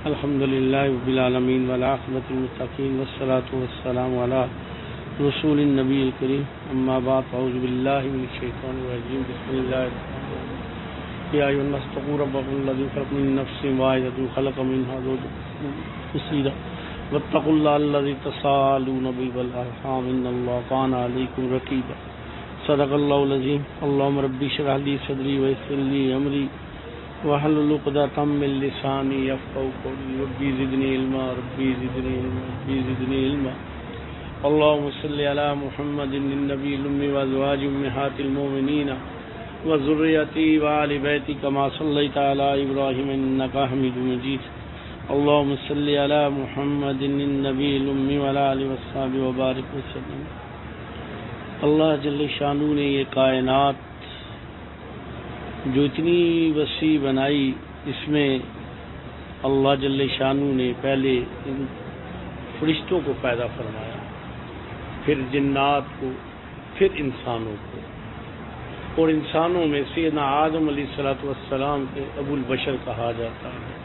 الحمد للہ رب العالمین والعاقبۃ للمتقین والصلاة والسلام علی رسول النبی الکریم اما بعد اعوذ باللہ من الشیطان الرجیم بسم اللہ الرحمن الرحیم یا ایھا الناس اتقوا ربکم الذی خلقکم من نفس واحدۃ وخلق منها زوجها واتقوا اللہ الذی تساءلون به والارحام ان اللہ کان علیکم رقیبا صدق اللہ العظیم اللهم رب اشرح لي صدری ویسر لي امری واحلل عقدۃ من لسانی یفقهوا قولی ربی زدنی علما ربی زدنی علما ربی زدنی علما اللهم صل علی محمد النبی الأمی وازواج امہات المؤمنین وذریته وآل بیتہ کما صلیت علی ابراہیم انک حمید مجید اللهم صل علی محمد النبی الأمی وعلی آلہ وصحبہ وبارک وسلم۔ اللہ جل شانہ نے یہ کائنات جو اتنی وسیع بنائی، اس میں اللہ جل شانہ نے پہلے فرشتوں کو پیدا فرمایا، پھر جنات کو، پھر انسانوں کو، اور انسانوں میں سیدنا آدم علیہ الصلوۃ والسلام کے ابو البشر کہا جاتا ہے،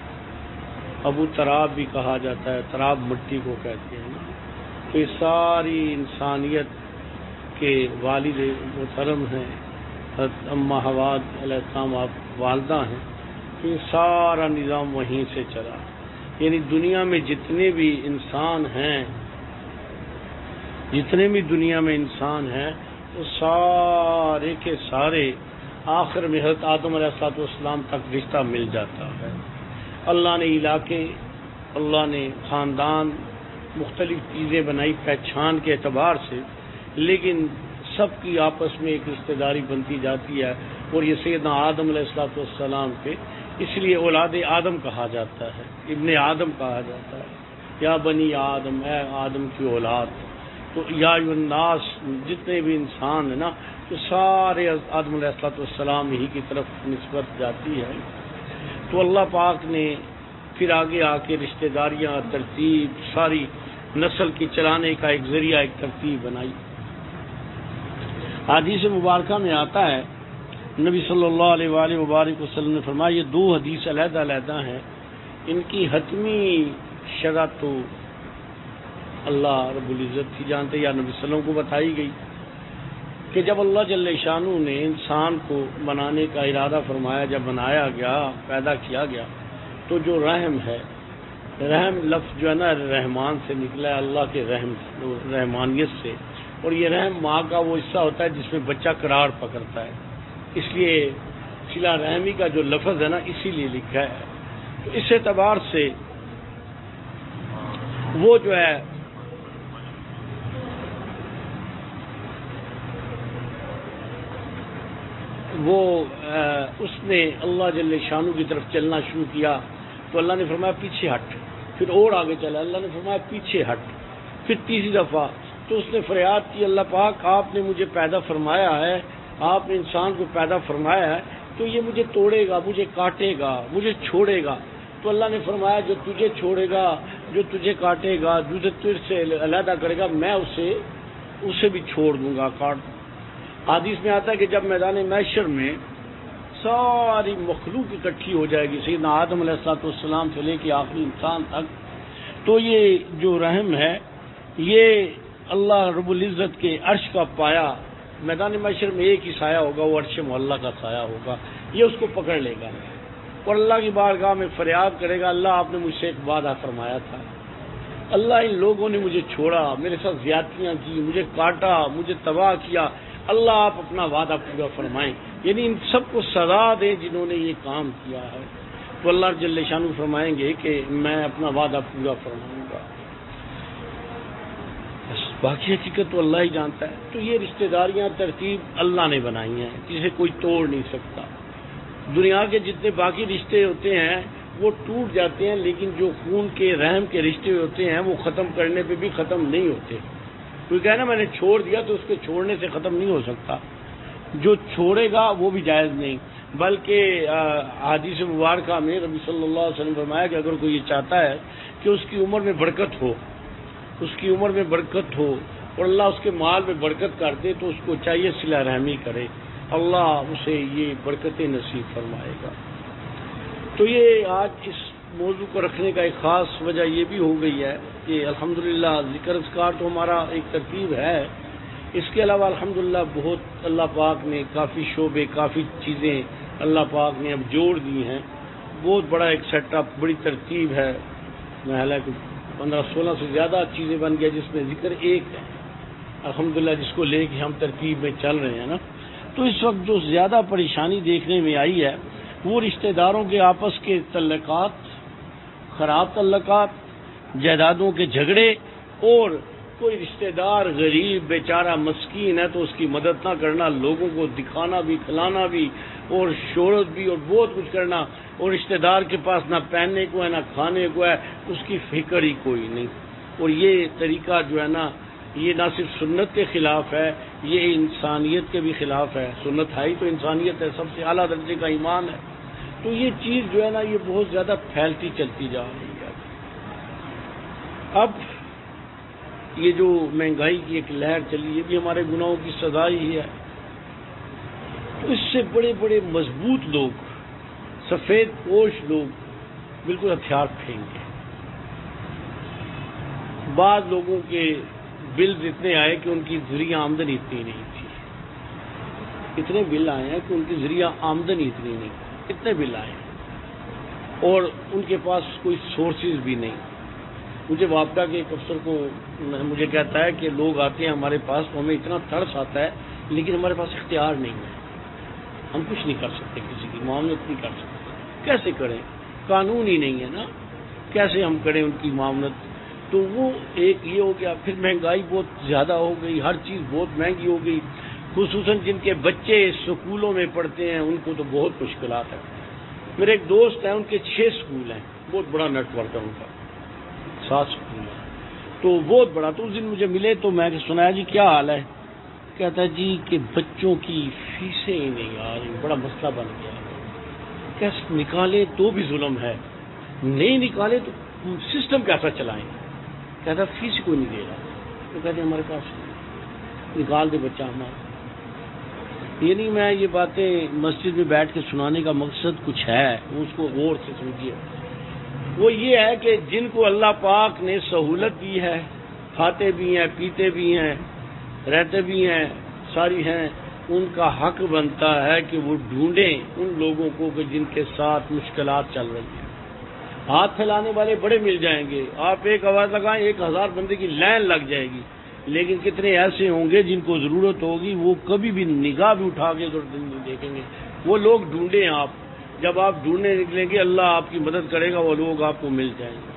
ابو تراب بھی کہا جاتا ہے، تراب مٹی کو کہتے ہیں۔ تو یہ ساری انسانیت کے والد محترم ہیں، حضرت اماں حوا علیہ السلام آپ والدہ ہیں۔ تو یہ سارا نظام وہیں سے چلا، یعنی دنیا میں جتنے بھی انسان ہیں، جتنے بھی دنیا میں انسان ہیں، وہ سارے کے سارے آخر میں حضرت آدم علیہ السلام تک رشتہ مل جاتا ہے۔ اللہ نے علاقے، اللہ نے خاندان، مختلف چیزیں بنائی پہچان کے اعتبار سے، لیکن سب کی آپس میں ایک رشتہ داری بنتی جاتی ہے، اور یہ سیدنا آدم علیہ السلام کے اس لیے اولاد آدم کہا جاتا ہے، ابن آدم کہا جاتا ہے، یا بنی آدم، اے آدم کی اولاد۔ تو یا ایھا الناس، جتنے بھی انسان ہیں نا، تو سارے آدم علیہ السلام ہی کی طرف نسبت جاتی ہے۔ تو اللہ پاک نے پھر آگے آ کے رشتہ داریاں، ترتیب، ساری نسل کی چلانے کا ایک ذریعہ، ایک ترتیب بنائی۔ حدیث مبارکہ میں آتا ہے، نبی صلی اللہ علیہ وآلہ وبارک وسلم نے فرمایا، یہ دو حدیث علیحدہ علیحدہ ہیں، ان کی حتمی شرح تو اللہ رب العزت ہی جانتے، یا نبی صلی اللہ علیہ وسلم کو بتائی گئی کہ جب اللہ جل شانہ نے انسان کو بنانے کا ارادہ فرمایا، جب بنایا گیا، پیدا کیا گیا، تو جو رحم ہے، رحم لفظ جو ہے نا رحمان سے نکلا ہے، اللہ کے رحم، رحمانیت سے، اور یہ رحم ماں کا وہ حصہ ہوتا ہے جس میں بچہ قرار پکڑتا ہے، اس لیے صلہ رحمی کا جو لفظ ہے نا اسی لیے لکھا ہے۔ تو اس اعتبار سے وہ جو ہے وہ اس نے اللہ جل شانہ کی طرف چلنا شروع کیا، تو اللہ نے فرمایا پیچھے ہٹ، پھر اور آگے چلا، اللہ نے فرمایا پیچھے ہٹ، پھر تیسری دفعہ تو اس نے فریاد کی، اللہ پاک آپ نے مجھے پیدا فرمایا ہے، آپ نے انسان کو پیدا فرمایا ہے، تو یہ مجھے توڑے گا، مجھے کاٹے گا، مجھے چھوڑے گا۔ تو اللہ نے فرمایا جو تجھے چھوڑے گا، جو تجھے کاٹے گا، جو تجھ سے علیحدہ کرے گا، میں اسے بھی چھوڑ دوں گا، کاٹ دوں گا۔ حدیث میں آتا ہے کہ جب میدان محشر میں ساری مخلوق اکٹھی ہو جائے گی، سیدنا آدم علیہ السلام سے لے کے آخری انسان تک، تو یہ جو رحم ہے، یہ اللہ رب العزت کے عرش کا پایا، میدان محشر میں ایک ہی سایہ ہوگا، وہ عرش معلی کا سایہ ہوگا، یہ اس کو پکڑ لے گا اور اللہ کی بارگاہ میں فریاد کرے گا، اللہ آپ نے مجھ سے ایک وعدہ فرمایا تھا، اللہ ان لوگوں نے مجھے چھوڑا، میرے ساتھ زیادتیاں کی، مجھے کاٹا، مجھے تباہ کیا، اللہ آپ اپنا وعدہ پورا فرمائیں، یعنی ان سب کو سزا دیں جنہوں نے یہ کام کیا ہے۔ تو اللہ جل شانہ فرمائیں گے کہ میں اپنا وعدہ پورا فرماؤں گا، باقی حقیقت تو اللہ ہی جانتا ہے۔ تو یہ رشتہ داریاں ترتیب اللہ نے بنائی ہیں، جسے کوئی توڑ نہیں سکتا۔ دنیا کے جتنے باقی رشتے ہوتے ہیں وہ ٹوٹ جاتے ہیں، لیکن جو خون کے رحم کے رشتے ہوتے ہیں وہ ختم کرنے پہ بھی ختم نہیں ہوتے۔ کوئی کہے نا میں نے چھوڑ دیا، تو اس کے چھوڑنے سے ختم نہیں ہو سکتا، جو چھوڑے گا وہ بھی جائز نہیں، بلکہ حدیث مبارکہ میں نبی صلی اللہ علیہ وسلم نے فرمایا کہ اگر کوئی یہ چاہتا ہے کہ اس کی عمر میں برکت ہو، اس کی عمر میں برکت ہو اور اللہ اس کے مال میں برکت کر دے، تو اس کو چاہیے صلہ رحمی کرے، اللہ اسے یہ برکتیں نصیب فرمائے گا۔ تو یہ آج اس موضوع کو رکھنے کا ایک خاص وجہ یہ بھی ہو گئی ہے کہ الحمدللہ ذکر اذکار تو ہمارا ایک ترتیب ہے، اس کے علاوہ الحمدللہ بہت اللہ پاک نے کافی شعبے، کافی چیزیں اللہ پاک نے اب جوڑ دی ہیں. بہت بڑا ایک سیٹ اپ، بڑی ترتیب ہے. محلہ کہ 15-16 سے زیادہ چیزیں بن گیا جس میں ذکر ایک ہے الحمدللہ، جس کو لے کے ہم ترتیب میں چل رہے ہیں نا. تو اس وقت جو زیادہ پریشانی دیکھنے میں آئی ہے وہ رشتہ داروں کے آپس کے تعلقات، خراب تعلقات، جائیدادوں کے جھگڑے، اور کوئی رشتہ دار غریب بیچارہ مسکین ہے تو اس کی مدد نہ کرنا، لوگوں کو دکھانا بھی، کھلانا بھی، اور شہرت بھی، اور بہت کچھ کرنا، اور رشتہ دار کے پاس نہ پہننے کو ہے نہ کھانے کو ہے، اس کی فکر ہی کوئی نہیں. اور یہ طریقہ جو ہے نا، یہ نہ صرف سنت کے خلاف ہے، یہ انسانیت کے بھی خلاف ہے. سنت ہے ہی تو انسانیت ہے، سب سے اعلیٰ درجے کا ایمان ہے. تو یہ چیز جو ہے نا یہ بہت زیادہ پھیلتی چلتی جا رہی ہے. اب یہ جو مہنگائی کی ایک لہر چلی، یہ بھی ہمارے گناہوں کی سزا ہی ہے. تو اس سے بڑے بڑے مضبوط لوگ، سفید پوش لوگ بالکل ہتھیار پھینکے. بعض لوگوں کے بلز اتنے آئے کہ ان کی ذریعہ آمدنی اتنی نہیں تھی. اتنے بل آئے ہیں کہ ان کی ذریعہ آمدنی اتنی نہیں، اتنے بل آئے ہیں اور ان کے پاس کوئی سورسز بھی نہیں. مجھے وابڈا کے ایک افسر کو مجھے کہتا ہے کہ لوگ آتے ہیں ہمارے پاس تو ہمیں اتنا ترس آتا ہے لیکن ہمارے پاس اختیار نہیں ہے، ہم کچھ نہیں کر سکتے، کسی کی معاونت نہیں کر سکتے. کیسے کریں؟ قانون ہی نہیں ہے نا، کیسے ہم کریں ان کی معاونت؟ تو وہ ایک یہ ہو گیا. پھر مہنگائی بہت زیادہ ہو گئی، ہر چیز بہت مہنگی ہو گئی. خصوصاً جن کے بچے سکولوں میں پڑھتے ہیں ان کو تو بہت مشکلات ہے. میرے ایک دوست ہیں، ان کے 6 سکول ہیں، بہت بڑا نیٹ ورک ہے ان کا، 7 سکول ہیں تو بہت بڑا. تو اس دن مجھے ملے تو میں نے سنایا جی کیا حال ہے؟ کہتا ہے جی کہ بچوں کی فیسیں ہی نہیں آ رہی، بڑا مسئلہ بن گیا. کیسے نکالے تو بھی ظلم ہے، نہیں نکالے تو سسٹم کیسا چلائیں؟ کہتا فیس کوئی نہیں دے رہا. تو کہتے ہمارے پاس نکال دے بچہ ہمارا. یعنی میں یہ باتیں مسجد میں بیٹھ کے سنانے کا مقصد کچھ ہے، اس کو غور سے سمجھیے. وہ یہ ہے کہ جن کو اللہ پاک نے سہولت دی ہے، کھاتے بھی ہیں، پیتے بھی ہیں، رہتے بھی ہیں، ساری ہیں، ان کا حق بنتا ہے کہ وہ ڈھونڈیں ان لوگوں کو کہ جن کے ساتھ مشکلات چل رہی ہیں. ہاتھ پھیلانے والے بڑے مل جائیں گے، آپ ایک آواز لگائیں 1000 بندے کی لائن لگ جائے گی، لیکن کتنے ایسے ہوں گے جن کو ضرورت ہوگی وہ کبھی بھی نگاہ بھی اٹھا کے نہیں دیکھیں گے. وہ لوگ ڈھونڈیں آپ. جب آپ ڈھونڈنے نکلیں گے اللہ آپ کی مدد کرے گا، وہ لوگ آپ کو مل جائیں گے.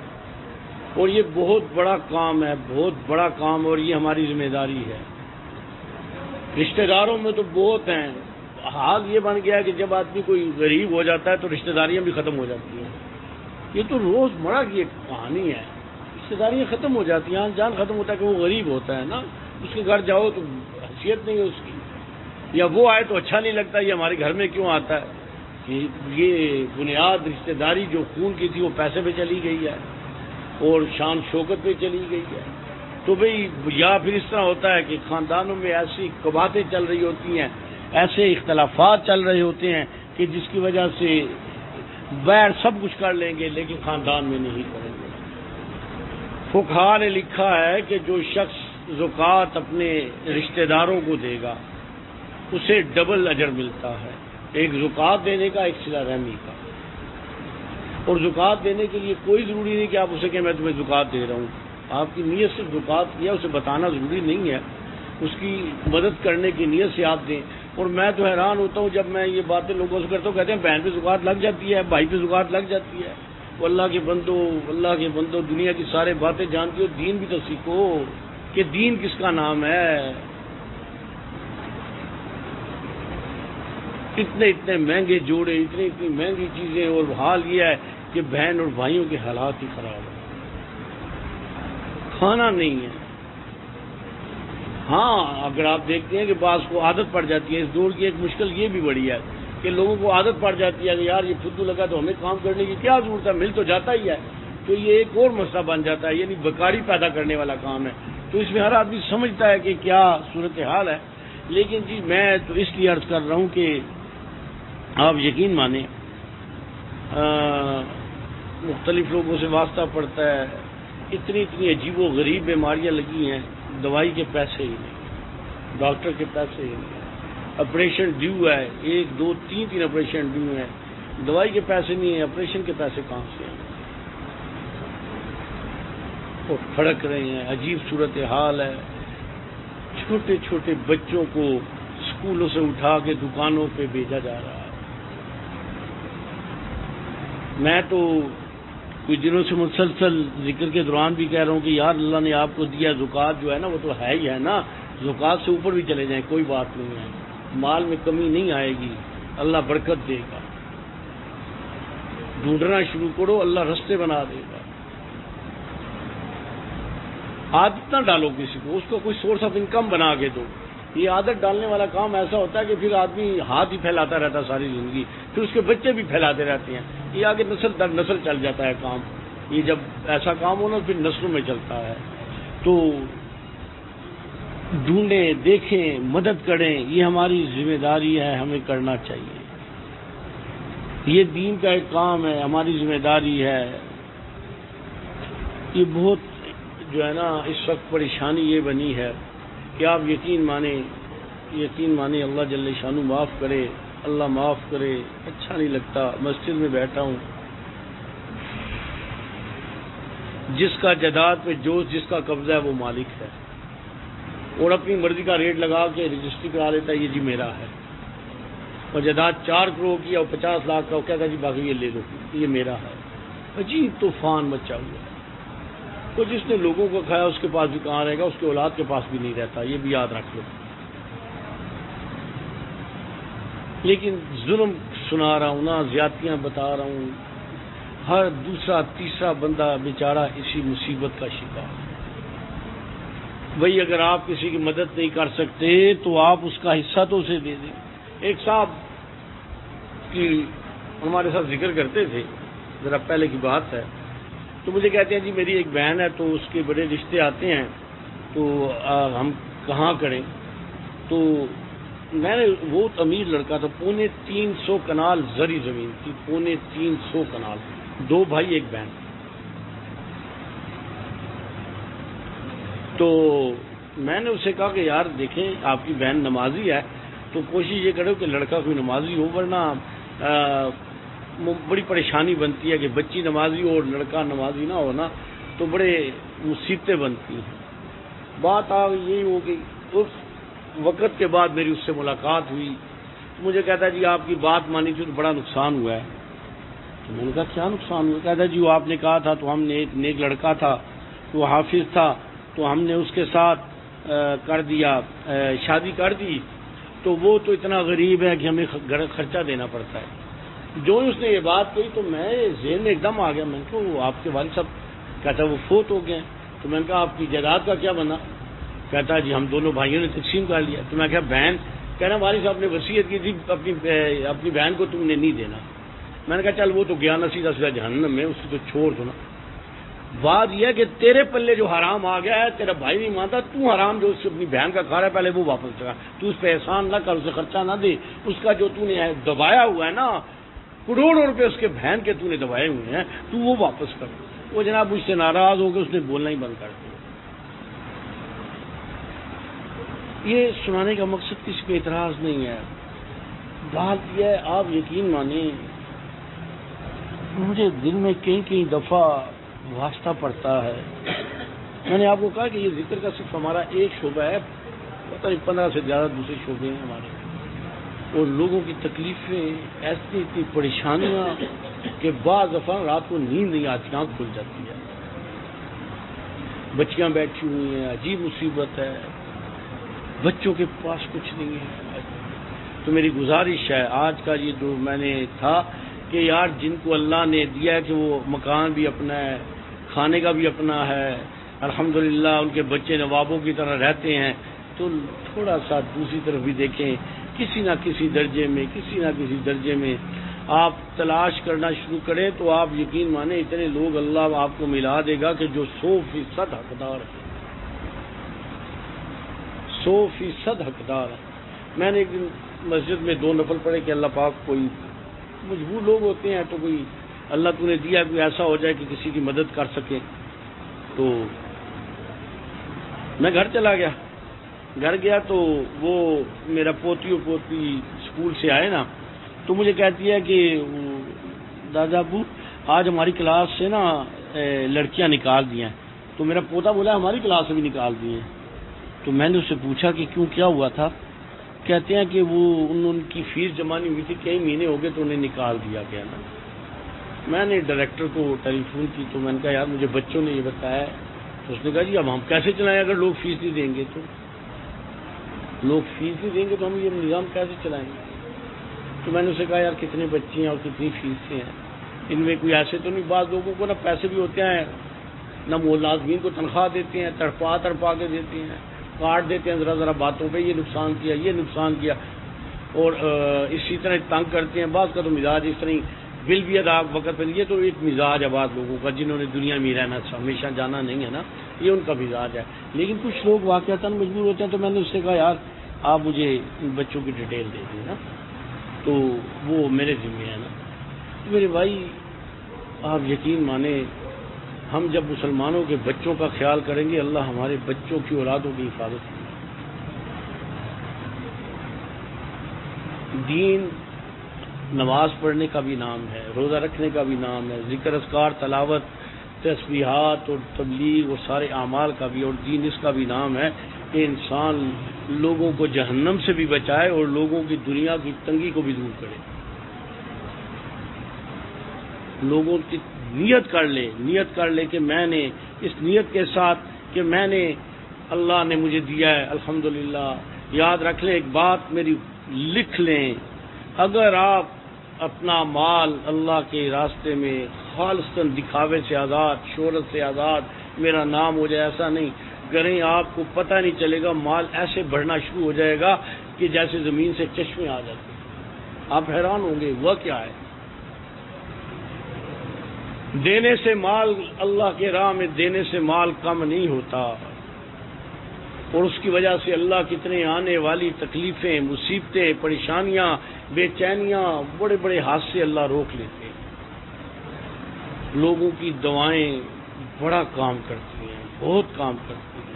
اور یہ بہت بڑا کام ہے، بہت بڑا کام، اور یہ ہماری ذمہ داری ہے. رشتہ داروں میں تو بہت ہیں. حال یہ بن گیا کہ جب آدمی کوئی غریب ہو جاتا ہے تو رشتہ داریاں بھی ختم ہو جاتی ہیں. یہ تو روز مرہ کی ایک کہانی ہے. رشتہ داریاں ختم ہو جاتی ہیں، جان ختم ہوتا ہے کہ وہ غریب ہوتا ہے نا، اس کے گھر جاؤ تو حیثیت نہیں ہے اس کی، یا وہ آئے تو اچھا نہیں لگتا یہ ہمارے گھر میں کیوں آتا ہے. یہ بنیاد رشتہ داری جو خون کی تھی وہ پیسے پہ چلی گئی ہے اور شان شوکت پہ چلی گئی ہے. تو بھئی یا پھر اس طرح ہوتا ہے کہ خاندانوں میں ایسی قباطیں چل رہی ہوتی ہیں، ایسے اختلافات چل رہے ہوتے ہیں کہ جس کی وجہ سے بیر سب کچھ کر لیں گے لیکن خاندان میں نہیں کریں گے. فقہاء نے لکھا ہے کہ جو شخص زکوٰۃ اپنے رشتہ داروں کو دے گا اسے ڈبل اجر ملتا ہے، ایک زکوٰۃ دینے کا، ایک صلہ رحمی کا. اور زکوٰۃ دینے کے لیے کوئی ضروری نہیں کہ آپ اسے کہ میں تمہیں زکوٰۃ دے رہا ہوں. آپ کی نیت سے زکوٰۃ کیا اسے بتانا ضروری نہیں ہے، اس کی مدد کرنے کی نیت سے آپ دیں. اور میں تو حیران ہوتا ہوں جب میں یہ باتیں لوگوں سے کرتا ہوں، کہتے ہیں بہن پہ زکوٰۃ لگ جاتی ہے، بھائی پہ زکوٰۃ لگ جاتی ہے. وہ اللہ کے بندو دنیا کی سارے باتیں جانتی ہو، دین بھی تو سیکھو کہ دین کس کا نام ہے. اتنے مہنگے جوڑے، اتنی مہنگی چیزیں، اور حال یہ ہے کہ بہن اور بھائیوں کے حالات ہی خراب ہیں. کھانا نہیں ہے. ہاں اگر آپ دیکھتے ہیں کہ بعض کو عادت پڑ جاتی ہے، اس دور کی ایک مشکل یہ بھی بڑی ہے کہ لوگوں کو عادت پڑ جاتی ہے کہ یار یہ فدو لگا تو ہمیں کام کرنے کی کیا ضرورت ہے، مل تو جاتا ہی ہے. تو یہ ایک اور مسئلہ بن جاتا ہے، یعنی بیکاری پیدا کرنے والا کام ہے. تو اس میں ہر آدمی سمجھتا ہے کہ کیا صورتحال ہے. لیکن جی میں تو اس لیے عرض کر رہا ہوں کہ آپ یقین مانیں مختلف لوگوں سے واسطہ پڑتا ہے، اتنی عجیب و غریب بیماریاں لگی ہیں، دوائی کے پیسے ہی نہیں، ڈاکٹر کے پیسے ہی نہیں، آپریشن ڈیو ہے، 1 2 3 آپریشن ڈیو ہیں، دوائی کے پیسے نہیں ہیں، آپریشن کے پیسے کہاں سے ہیں؟ وہ پھڑک رہے ہیں، عجیب صورتحال ہے۔ چھوٹے چھوٹے بچوں کو اسکولوں سے اٹھا کے دکانوں پہ بھیجا جا رہا ہے۔ میں تو کچھ دنوں سے مسلسل ذکر کے دوران بھی کہہ رہا ہوں کہ یار اللہ نے آپ کو دیا زکوٰۃ جو ہے نا وہ تو ہے ہی ہے نا، زکوٰۃ سے اوپر بھی چلے جائیں کوئی بات نہیں ہے، مال میں کمی نہیں آئے گی، اللہ برکت دے گا، ڈھونڈنا شروع کرو اللہ رستے بنا دے گا۔ عادت نہ ڈالو کسی کو، اس کو کوئی سورس آف انکم بنا کے دو۔ یہ عادت ڈالنے والا کام ایسا ہوتا ہے کہ پھر آدمی ہاتھ ہی پھیلاتا رہتا ساری زندگی، پھر اس کے بچے بھی پھیلاتے رہتے ہیں، یہ آگے نسل در نسل چل جاتا ہے کام۔ یہ جب ایسا کام ہونا پھر نسلوں میں چلتا ہے۔ تو ڈھونڈیں، دیکھیں، مدد کریں، یہ ہماری ذمہ داری ہے، ہمیں کرنا چاہیے۔ یہ دین کا ایک کام ہے، ہماری ذمہ داری ہے۔ یہ بہت جو ہے نا اس وقت پریشانی یہ بنی ہے کہ آپ یقین مانیں اللہ جل شانہ معاف کرے، اللہ معاف کرے، اچھا نہیں لگتا۔ مسجد میں بیٹھا ہوں، جس کا جائیداد پہ جس کا قبضہ ہے وہ مالک ہے، اور اپنی مرضی کا ریٹ لگا کے رجسٹری کرا لیتا ہے، یہ جی میرا ہے، اور جائیداد 4 کروڑ کی اور 50 لاکھ کا، وہ کہتا ہے جی باقی یہ لے لو، یہ میرا ہے۔ عجیب طوفان مچا ہوا ہے۔ تو جس نے لوگوں کو کھایا اس کے پاس بھی کہاں رہے گا، اس کے اولاد کے پاس بھی نہیں رہتا، یہ بھی یاد رکھ لو۔ لیکن ظلم سنا رہا ہوں نا، زیادتیاں بتا رہا ہوں، ہر دوسرا تیسرا بندہ بیچارہ اسی مصیبت کا شکار ہے۔ وہی اگر آپ کسی کی مدد نہیں کر سکتے تو آپ اس کا حصہ تو اسے دے دیں۔ ایک صاحب کی ہمارے ساتھ ذکر کرتے تھے، ذرا پہلے کی بات ہے، تو مجھے کہتے ہیں جی میری ایک بہن ہے تو اس کے بڑے رشتے آتے ہیں تو ہم کہاں کریں؟ تو میں نے، وہ امیر لڑکا تھا، 350 کنال زرعی زمین تھی، 350 کنال، 2 بھائی 1 بہن۔ تو میں نے اسے کہا کہ یار دیکھیں آپ کی بہن نمازی ہے تو کوشش یہ کرو کہ لڑکا کوئی نمازی ہو، ورنہ بڑی پریشانی بنتی ہے کہ بچی نمازی ہو اور لڑکا نمازی نہ ہونا تو بڑے مصیبتیں بنتی ہیں۔ بات یہی ہو گئی۔ اس وقت کے بعد میری اس سے ملاقات ہوئی، مجھے کہتا ہے جی آپ کی بات مانی تھی تو بڑا نقصان ہوا ہے۔ تو میں نے کہا کیا نقصان ہوا؟ کہتا ہے جی وہ آپ نے کہا تھا تو ہم نے، ایک نیک لڑکا تھا، وہ حافظ تھا، تو ہم نے اس کے ساتھ کر دیا، شادی کر دی، تو وہ تو اتنا غریب ہے کہ ہمیں خرچہ دینا پڑتا ہے۔ جو اس نے یہ بات کہی تو میں ذہن میں ایک دم آ گیا، میں نے کہا وہ آپ کے والد صاحب، کہتا وہ فوت ہو گئے۔ تو میں نے کہا آپ کی جائیداد کا کیا بنا؟ کہتا جی ہم دونوں بھائیوں نے تقسیم کر لیا۔ تو میں کہا بہن؟ کہنا والد صاحب نے وصیت کی تھی اپنی بہن کو تم نے نہیں دینا۔ میں نے کہا چل وہ تو گیا نا سیدھا سیدھا جہنم میں، اس کو تو چھوڑ دو نا۔ بات یہ ہے کہ تیرے پلے جو حرام آ گیا ہے، تیرا بھائی نہیں مانتا، تو حرام جو اس اپنی بہن کا کھا رہا ہے پہلے وہ واپس لگا، تو اس پہ احسان نہ کر، اسے خرچہ نہ دے، اس کا جو تو نے دبایا ہوا ہے نا، کروڑوں روپے اس کے بہن کے تو نے دبائے ہوئے ہیں، تو وہ واپس کر۔ وہ جناب مجھ سے ناراض ہو کے اس نے بولنا ہی بند کر دیا۔ یہ سنانے کا مقصد کسی پہ اعتراض نہیں ہے، بات یہ ہے آپ یقین مانیں مجھے دل میں کئی دفعہ واسطہ پڑتا ہے۔ میں نے آپ کو کہا کہ یہ ذکر کا صرف ہمارا ایک شعبہ ہے، پتہ نہیں 15 سے زیادہ دوسرے شعبے ہیں ہمارے، اور لوگوں کی تکلیفیں ایسی اتنی پریشانیاں کہ بعض دفعہ رات کو نیند نہیں آتی، آنکھ کھل جاتی ہے، بچیاں بیٹھی ہوئی ہیں، عجیب مصیبت ہے، بچوں کے پاس کچھ نہیں ہے۔ تو میری گزارش ہے آج کا یہ جو میں نے تھا کہ یار جن کو اللہ نے دیا ہے کہ وہ مکان بھی اپنا ہے، کھانے کا بھی اپنا ہے، الحمدللہ ان کے بچے نوابوں کی طرح رہتے ہیں، تو تھوڑا سا دوسری طرف بھی دیکھیں، کسی نہ کسی درجے میں آپ تلاش کرنا شروع کریں تو آپ یقین مانیں اتنے لوگ اللہ آپ کو ملا دے گا کہ جو 100% حقدار ہے، 100% حقدار ہے۔ میں نے ایک دن مسجد میں 2 نفل پڑھے کہ اللہ پاک، کوئی مجبور لوگ ہوتے ہیں تو کوئی اللہ تو نے دیا کوئی ایسا ہو جائے کہ کسی کی مدد کر سکے. تو میں گھر چلا گیا. گھر گیا تو وہ میرا پوتی اور پوتی اسکول سے آئے نا, تو مجھے کہتی ہے کہ دادا ابو آج ہماری کلاس سے نا لڑکیاں نکال دی ہیں. تو میرا پوتا بولا ہماری کلاس سے بھی نکال دی ہیں. تو میں نے اس سے پوچھا کہ کیوں, کیا ہوا تھا؟ کہتے ہیں کہ وہ ان کی فیس جمع نہیں ہوئی تھی, کئی مہینے ہو گئے تو انہیں نکال دیا گیا نا. میں نے ڈائریکٹر کو ٹیلی فون کی تو میں نے کہا یار مجھے بچوں نے یہ بتایا. تو اس نے کہا جی اب ہم کیسے چلائیں, اگر لوگ فیس نہیں دیں گے تو, لوگ فیس نہیں دیں گے تو ہم یہ نظام کیسے چلائیں گے؟ تو میں نے اسے کہا یار کتنے بچے ہیں اور کتنی فیسیں ہیں, ان میں کوئی ایسے تو نہیں, بعض لوگوں کو نا پیسے بھی ہوتے ہیں نہ ملازمین کو تنخواہ دیتے ہیں, تڑپا کے دیتے ہیں, کاٹ دیتے ہیں ذرا باتوں پہ, یہ نقصان کیا یہ نقصان کیا, اور اسی طرح تنگ کرتے ہیں. بعض کا تو مزاج اس طرح بل بھی ادا وقت پہ, یہ تو ایک مزاج ہے بعض لوگوں کا جنہوں نے دنیا میں رہنا ہمیشہ جانا نہیں ہے نا, یہ ان کا مزاج ہے. لیکن کچھ لوگ واقعتاً مجبور ہوتے ہیں. تو میں نے اس سے کہا یار آپ مجھے ان بچوں کی ڈیٹیل دے دیں نا, تو وہ میرے ذمہ ہے نا. تو میرے بھائی آپ یقین مانیں, ہم جب مسلمانوں کے بچوں کا خیال کریں گے اللہ ہمارے بچوں کی اولادوں کی حفاظت کرے. دین نماز پڑھنے کا بھی نام ہے, روزہ رکھنے کا بھی نام ہے, ذکر اذکار تلاوت تسبیحات اور تبلیغ اور سارے اعمال کا بھی, اور دین اس کا بھی نام ہے کہ انسان لوگوں کو جہنم سے بھی بچائے اور لوگوں کی دنیا کی تنگی کو بھی دور کرے. لوگوں کی نیت کر لے کہ میں نے اس نیت کے ساتھ کہ میں نے اللہ نے مجھے دیا ہے الحمدللہ. یاد رکھ لیں ایک بات میری لکھ لیں, اگر آپ اپنا مال اللہ کے راستے میں خالصاً دکھاوے سے آزاد, شہرت سے آزاد, میرا نام ہو جائے ایسا نہیں کریں, آپ کو پتہ نہیں چلے گا, مال ایسے بڑھنا شروع ہو جائے گا کہ جیسے زمین سے چشمے آ جاتے ہیں. آپ حیران ہوں گے وہ کیا ہے. دینے سے مال, اللہ کے راہ میں دینے سے مال کم نہیں ہوتا, اور اس کی وجہ سے اللہ کتنے آنے والی تکلیفیں, مصیبتیں, پریشانیاں, بے چینیاں, بڑے بڑے حادثے اللہ روک لیتے ہیں. لوگوں کی دعائیں بڑا کام کرتی ہیں, بہت کام کرتی ہیں.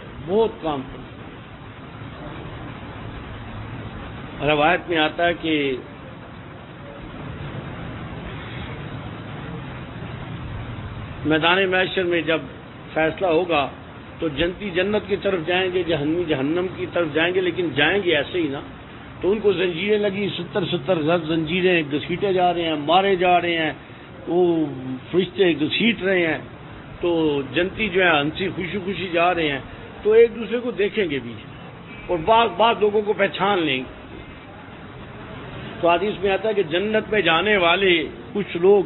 روایت میں آتا ہے کہ میدان محشر میں جب فیصلہ ہوگا تو جنتی جنت کی طرف جائیں گے, جہنمی جہنم کی طرف جائیں گے, لیکن جائیں گے ایسے ہی نا. تو ان کو زنجیریں لگی, 70 غز زنجیریں گھسیٹے جا رہے ہیں, مارے جا رہے ہیں, وہ فرشتے گھسیٹ رہے ہیں. تو جنتی جو ہے ہنسی خوشی جا رہے ہیں, تو ایک دوسرے کو دیکھیں گے بھی اور بعض لوگوں کو پہچان لیں گے. تو حدیث میں آتا ہے کہ جنت میں جانے والے کچھ لوگ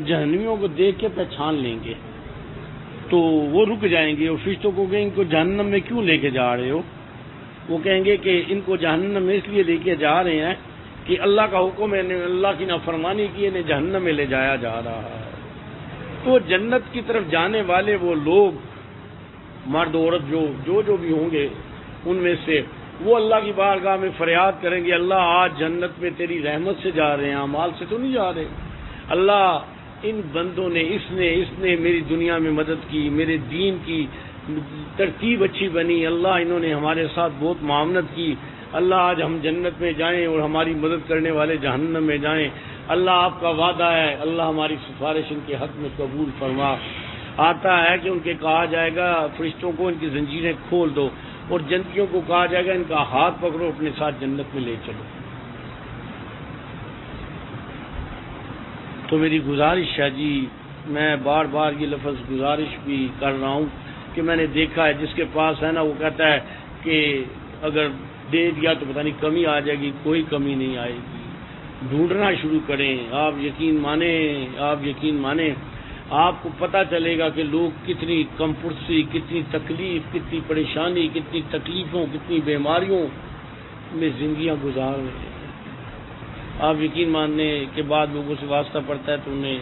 جہنمیوں کو دیکھ کے پہچان لیں گے, تو وہ رک جائیں گے اور فرشتوں کو کہیں ان کو جہنم میں کیوں لے کے جا رہے ہو؟ وہ کہیں گے کہ ان کو جہنم میں اس لیے لے کے جا رہے ہیں کہ اللہ کا حکم ہے, اللہ کی نافرمانی کی, انہیں جہنم میں لے جایا جا رہا ہے. تو جنت کی طرف جانے والے وہ لوگ, مرد عورت جو بھی ہوں گے, ان میں سے وہ اللہ کی بارگاہ میں فریاد کریں گے, اللہ آج جنت میں تیری رحمت سے جا رہے ہیں, اعمال سے تو نہیں جا رہے. اللہ ان بندوں نے اس نے میری دنیا میں مدد کی, میرے دین کی ترتیب اچھی بنی, اللہ انہوں نے ہمارے ساتھ بہت معاونت کی, اللہ آج ہم جنت میں جائیں اور ہماری مدد کرنے والے جہنم میں جائیں. اللہ آپ کا وعدہ ہے, اللہ ہماری سفارش ان کے حق میں قبول فرما. آتا ہے کہ ان کے کہا جائے گا فرشتوں کو ان کی زنجیریں کھول دو, اور جنتیوں کو کہا جائے گا ان کا ہاتھ پکڑو, اپنے ساتھ جنت میں لے چلو. تو میری گزارش ہے جی, میں بار بار یہ لفظ گزارش بھی کر رہا ہوں کہ میں نے دیکھا ہے جس کے پاس ہے نا وہ کہتا ہے کہ اگر دے دیا تو پتہ نہیں کمی آ جائے گی, کوئی کمی نہیں آئے گی. ڈھونڈنا شروع کریں, آپ یقین مانیں آپ کو پتہ چلے گا کہ لوگ کتنی کم پرسی, کتنی تکلیف, کتنی پریشانی, کتنی تکلیفوں, کتنی بیماریوں میں زندگیاں گزار رہے ہیں. آپ یقین ماننے کے بعد لوگوں سے واسطہ پڑتا ہے تو انہیں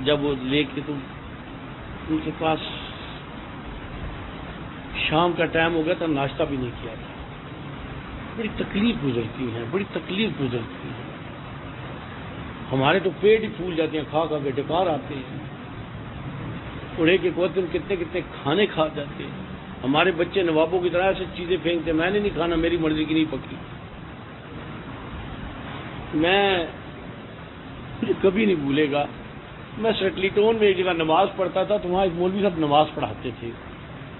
جب وہ لے کے تو ان کے پاس شام کا ٹائم ہو گیا تو ناشتہ بھی نہیں کیا تھا. بڑی تکلیف گزرتی ہے. ہمارے تو پیٹ ہی پھول جاتے ہیں، کھا کھا کے ڈکار آتے ہیں، اور ایک ایک وقت میں کتنے کتنے کھانے کھا جاتے ہیں۔ ہمارے بچے نوابوں کی طرح سے چیزیں پھینکتے ہیں، میں نے نہیں کھانا، میری مرضی کی نہیں پکی۔ مجھے کبھی نہیں بھولے گا، میں سٹلی ٹون میں ایک جگہ نماز پڑھتا تھا تو وہاں ایک مولوی صاحب نماز پڑھاتے تھے،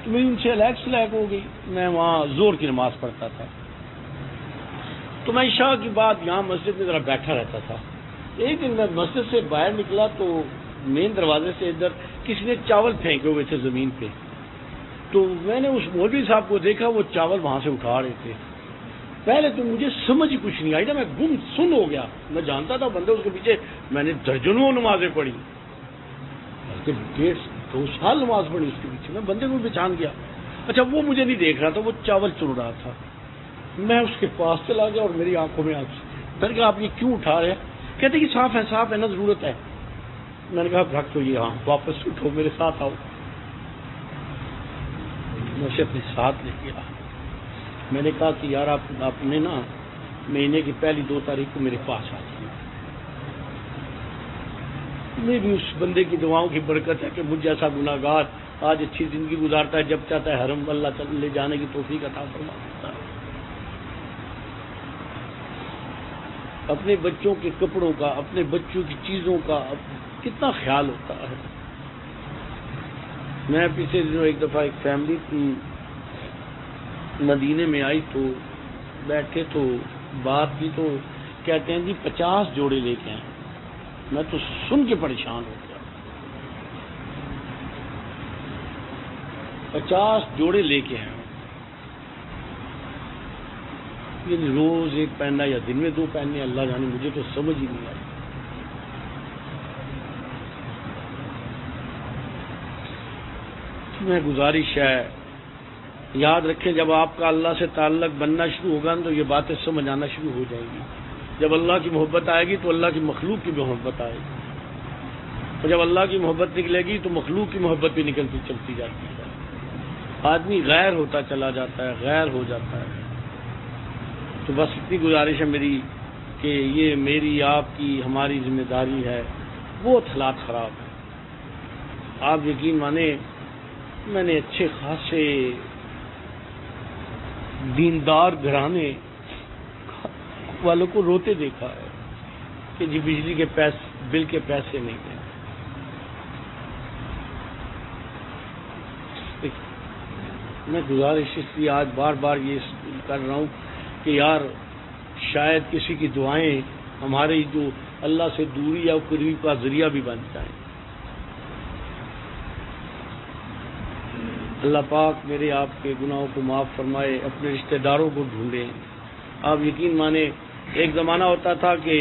تو میری ان سے سلیک ہو گئی، میں وہاں زور کی نماز پڑھتا تھا، تو میں عشاء کی بعد یہاں مسجد میں ذرا بیٹھا رہتا تھا۔ ایک دن میں مسجد سے باہر نکلا تو مین دروازے سے ادھر کسی نے چاول پھینکے ہوئے تھے زمین پہ، تو میں نے اس مولوی صاحب کو دیکھا، وہ چاول وہاں سے اٹھا رہے تھے۔ پہلے تو مجھے سمجھ ہی کچھ نہیں آئی نا، میں گم سن ہو گیا، میں جانتا تھا بندے اس کے پیچھے، میں نے درجنوں نمازیں پڑھی، بلکہ 1.5-2 سال نماز پڑھی اس کے پیچھے، میں بندے کو پہچان گیا۔ اچھا وہ مجھے نہیں دیکھ رہا تھا، وہ چاول چن رہا تھا، میں اس کے پاس چلا گیا اور میری آنکھوں میں آنسو۔ میں نے کہا آپ یہ کیوں اٹھا رہے ہیں؟ کہتے کہ صاف ہے نا، ضرورت ہے۔ میں نے کہا رکھ تو یہ، ہاں واپس اٹھو، میرے ساتھ آؤ۔ میں اسے اپنے ساتھ لے گیا، میں نے کہا کہ یار آپ نے نا مہینے کی پہلی 2 تاریخ کو میرے پاس آ جائیں۔ میں بھی اس بندے کی دعاؤں کی برکت ہے کہ مجھ جیسا گناہ گار آج اچھی زندگی گزارتا ہے، جب چاہتا ہے حرم اللہ لے جانے کی توفیق عطا فرما دیتا ہے۔ اپنے بچوں کے کپڑوں کا، اپنے بچوں کی چیزوں کا کتنا خیال ہوتا ہے۔ میں پچھلے دنوں ایک دفعہ ایک فیملی کی مدینے میں آئی تو بیٹھے تو بات کی، تو کہتے ہیں جی 50 جوڑے لے کے آئے۔ میں تو سن کے پریشان ہو گیا، 50 جوڑے لے کے آئے، یعنی روز ایک پہننا یا دن میں 2 پہننے، اللہ جانے، مجھے تو سمجھ ہی نہیں آئی۔ میں گزارش ہے یاد رکھیں، جب آپ کا اللہ سے تعلق بننا شروع ہوگا تو یہ باتیں سمجھ آنا شروع ہو جائیں گی۔ جب اللہ کی محبت آئے گی تو اللہ کی مخلوق کی محبت آئے گی، اور جب اللہ کی محبت نکلے گی تو مخلوق کی محبت بھی نکلتی چلتی جاتی ہے۔ آدمی غیر ہوتا چلا جاتا ہے، غیر ہو جاتا ہے۔ تو بس اتنی گزارش ہے میری کہ یہ میری، آپ کی، ہماری ذمہ داری ہے۔ بہت حالات خراب ہیں، آپ یقین مانیں، میں نے اچھے خاصے دیندار گھرانے والوں کو روتے دیکھا ہے کہ جی بجلی کے بل کے پیسے نہیں ہیں۔ میں گزارش اس لیے آج بار بار یہ کر رہا ہوں کہ یار شاید کسی کی دعائیں ہمارے جو اللہ سے دوری یا قریب کا ذریعہ بھی بن جائیں۔ اللہ پاک میرے آپ کے گناہوں کو معاف فرمائے، اپنے رشتہ داروں کو ڈھونڈیں۔ آپ یقین مانیں، ایک زمانہ ہوتا تھا کہ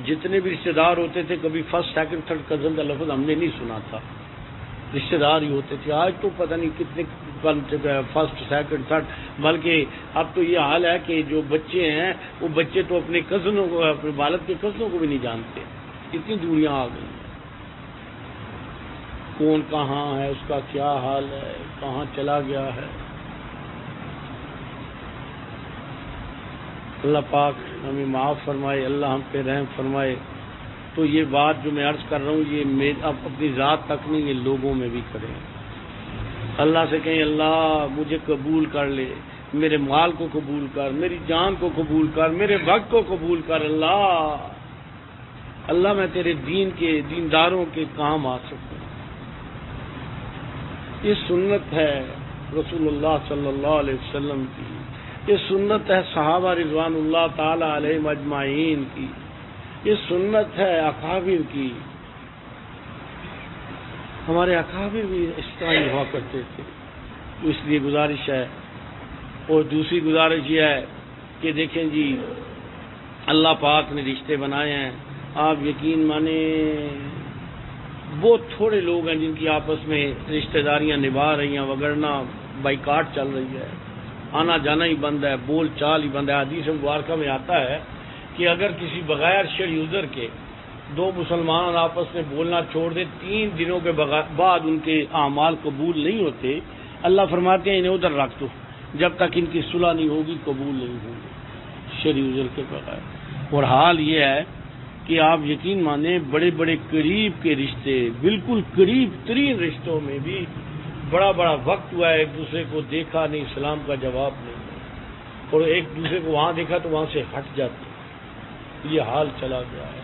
جتنے بھی رشتہ دار ہوتے تھے کبھی فرسٹ سیکنڈ تھرڈ کزن کا لفظ ہم نے نہیں سنا تھا، رشتہ دار ہی ہوتے تھے۔ آج تو پتہ نہیں کتنے فرسٹ سیکنڈ تھرڈ، بلکہ اب تو یہ حال ہے کہ جو بچے ہیں وہ بچے تو اپنے کزنوں کو، اپنے والد کے کزنوں کو بھی نہیں جانتے، اتنی دوریاں آ گئی ہیں۔ کون کہاں ہے، اس کا کیا حال ہے، کہاں چلا گیا ہے۔ اللہ پاک ہمیں معاف فرمائے، اللہ ہم پہ رحم فرمائے۔ تو یہ بات جو میں عرض کر رہا ہوں یہ اپنی ذات تک نہیں، یہ لوگوں میں بھی کریں۔ اللہ سے کہیں اللہ مجھے قبول کر لے، میرے مال کو قبول کر، میری جان کو قبول کر، میرے وقت کو قبول کر۔ اللہ میں تیرے دین کے دینداروں کے کام آ سکوں۔ یہ سنت ہے رسول اللہ صلی اللہ علیہ وسلم کی، یہ سنت ہے صحابہ رضوان اللہ تعالی علیہم اجمعین کی، یہ سنت ہے اکابر کی۔ ہمارے اکابر بھی اس طرح ہی ہوا کرتے تھے۔ تو اس لیے گزارش ہے، اور دوسری گزارش یہ ہے کہ دیکھیں جی اللہ پاک نے رشتے بنائے ہیں، آپ یقین مانیں بہت تھوڑے لوگ ہیں جن کی آپس میں رشتہ داریاں نبھا رہی ہیں، وگرنہ بائیکاٹ چل رہی ہے، آنا جانا ہی بند ہے، بول چال ہی بند ہے۔ حدیث مبارکہ میں آتا ہے کہ اگر کسی بغیر شرعی عذر کے 2 مسلمان آپس میں بولنا چھوڑ دیں، 3 دنوں کے بعد ان کے اعمال قبول نہیں ہوتے، اللہ فرماتے ہیں انہیں ادھر رکھ دو، جب تک ان کی صلح نہیں ہوگی قبول نہیں ہوگی شرعی عذر کے بغیر۔ اور حال یہ ہے کہ آپ یقین مانیں بڑے بڑے قریب کے رشتے، بالکل قریب ترین رشتوں میں بھی بڑا بڑا وقت ہوا ہے، ایک دوسرے کو دیکھا نہیں، سلام کا جواب نہیں، اور ایک دوسرے کو وہاں دیکھا تو وہاں سے ہٹ جاتے، یہ حال چلا گیا ہے۔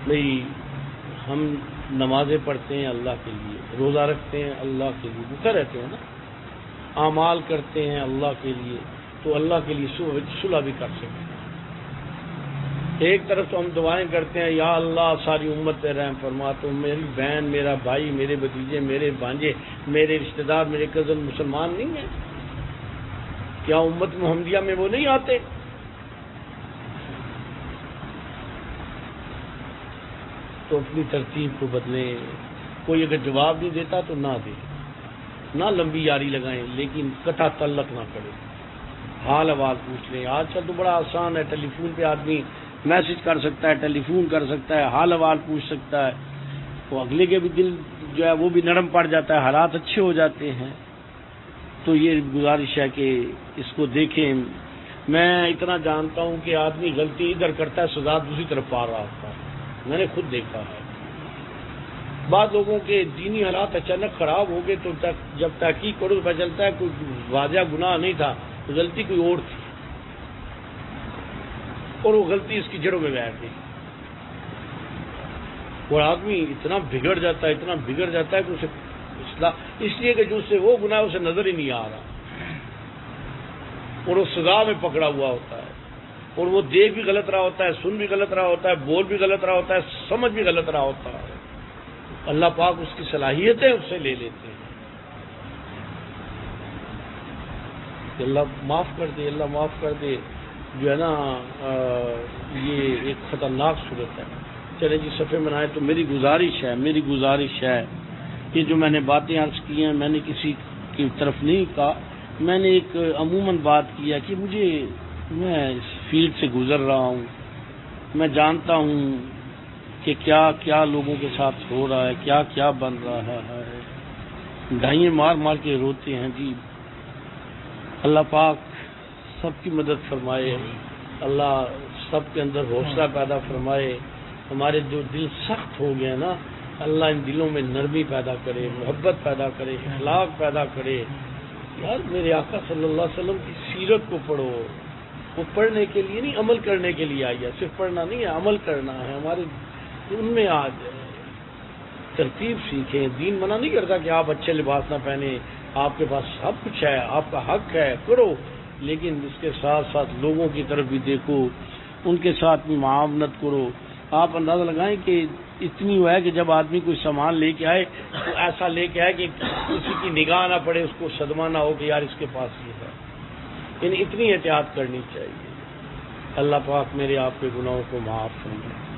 بھئی ہم نمازیں پڑھتے ہیں اللہ کے لیے، روزہ رکھتے ہیں اللہ کے لیے، بھوکے رہتے ہیں نا، اعمال کرتے ہیں اللہ کے لیے، تو اللہ کے لیے صلح بھی کر سکتے ہیں۔ ایک طرف تو ہم دعائیں کرتے ہیں یا اللہ ساری امت پہ رحم فرما، تو میری بہن، میرا بھائی، میرے بھتیجے، میرے بھانجے، میرے رشتہ دار، میرے کزن مسلمان نہیں ہیں، کیا امت محمدیہ میں وہ نہیں آتے؟ تو اپنی ترتیب کو بدلیں۔ کوئی اگر جواب نہیں دیتا تو نہ دے، نہ لمبی یاری لگائیں، لیکن قطع تعلق نہ کریں، حال احوال پوچھ لیں۔ آج کل تو بڑا آسان ہے، ٹیلی فون پہ آدمی میسج کر سکتا ہے، ٹیلی فون کر سکتا ہے، حال احوال پوچھ سکتا ہے، تو اگلے کے بھی دل جو ہے وہ بھی نرم پڑ جاتا ہے، حالات اچھے ہو جاتے ہیں۔ تو یہ گزارش ہے کہ اس کو دیکھیں۔ میں اتنا جانتا ہوں کہ آدمی غلطی ادھر کرتا ہے، سزا دوسری طرف پا رہا ہوتا ہے، میں نے خود دیکھا ہے۔ بعض لوگوں کے دینی حالات اچانک خراب ہو گئے تو جب تحقیق کرو تو پتہ چلتا ہے کوئی واضح گناہ نہیں تھا، غلطی کوئی اور تھی، اور وہ غلطی اس کی جڑوں میں بیٹھ گئی، اور آدمی اتنا بگڑ جاتا ہے، اتنا بگڑ جاتا ہے کہ اسے اس لیے کہ جو اس سے وہ گناہ اسے نظر ہی نہیں آ رہا، اور وہ سزا میں پکڑا ہوا ہوتا ہے، اور وہ دیکھ بھی غلط رہا ہوتا ہے، سن بھی غلط رہا ہوتا ہے، بول بھی غلط رہا ہوتا ہے، سمجھ بھی غلط رہا ہوتا ہے۔ اللہ پاک اس کی صلاحیتیں اس سے لے لیتے ہیں کہ اللہ معاف کر دے، اللہ معاف کر دے، جو ہے نا یہ ایک خطرناک صورت ہے۔ چلے جی صفحے بنائے۔ تو میری گزارش ہے کہ جو میں نے باتیں عرض کی ہیں، میں نے کسی کی طرف نہیں کہا، میں نے ایک عموماً بات کیا کہ میں اس فیلڈ سے گزر رہا ہوں، میں جانتا ہوں کہ کیا کیا لوگوں کے ساتھ ہو رہا ہے، کیا کیا بن رہا ہے، ڈھائیں مار مار کے روتے ہیں جی۔ اللہ پاک سب کی مدد فرمائے، اللہ سب کے اندر حوصلہ پیدا فرمائے، ہمارے جو دل سخت ہو گئے نا، اللہ ان دلوں میں نرمی پیدا کرے، محبت پیدا کرے، اخلاق پیدا کرے۔ یار میرے آقا صلی اللہ علیہ وسلم کی سیرت کو پڑھو، وہ پڑھنے کے لیے نہیں عمل کرنے کے لیے آئی ہے، صرف پڑھنا نہیں ہے، عمل کرنا ہے۔ ہمارے ان میں آج ترتیب سیکھیں۔ دین منع نہیں کرتا کہ آپ اچھے لباس نہ پہنیں، آپ کے پاس سب کچھ ہے، آپ کا حق ہے، کرو، لیکن اس کے ساتھ ساتھ لوگوں کی طرف بھی دیکھو، ان کے ساتھ بھی معاونت کرو۔ آپ اندازہ لگائیں کہ اتنی ہوا ہے کہ جب آدمی کوئی سامان لے کے آئے تو ایسا لے کے آئے کہ کسی کی نگاہ نہ پڑے، اس کو صدمہ نہ ہو کہ یار اس کے پاس یہ ہے، یعنی اتنی احتیاط کرنی چاہیے۔ اللہ پاک میرے آپ کے گناہوں کو معاف فرمائے۔